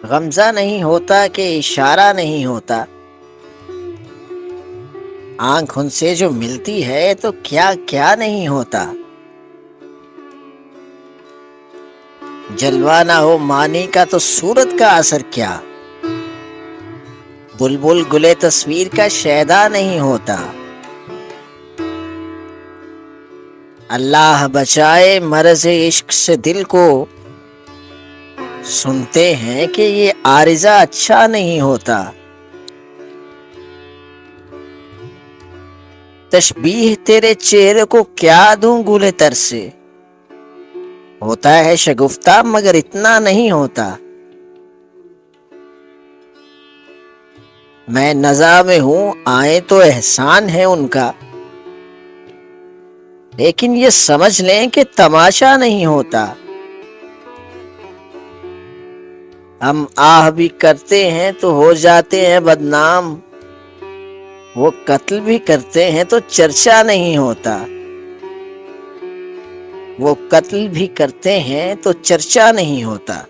غمزہ نہیں ہوتا کہ اشارہ نہیں ہوتا، آنکھ ان سے جو ملتی ہے تو کیا کیا نہیں ہوتا۔ جلوہ نہ ہو معنی کا تو صورت کا اثر کیا، بلبل گلے تصویر کا شیدا نہیں ہوتا۔ اللہ بچائے مرض عشق سے دل کو، سنتے ہیں کہ یہ عارضہ اچھا نہیں ہوتا۔ تشبیہ تیرے چہرے کو کیا دوں گلے تر سے، ہوتا ہے شگفتہ مگر اتنا نہیں ہوتا۔ میں نزع میں ہوں آئے تو احسان ہے ان کا، لیکن یہ سمجھ لیں کہ تماشا نہیں ہوتا۔ ہم آہ بھی کرتے ہیں تو ہو جاتے ہیں بدنام، وہ قتل بھی کرتے ہیں تو چرچا نہیں ہوتا۔ وہ قتل بھی کرتے ہیں تو چرچا نہیں ہوتا۔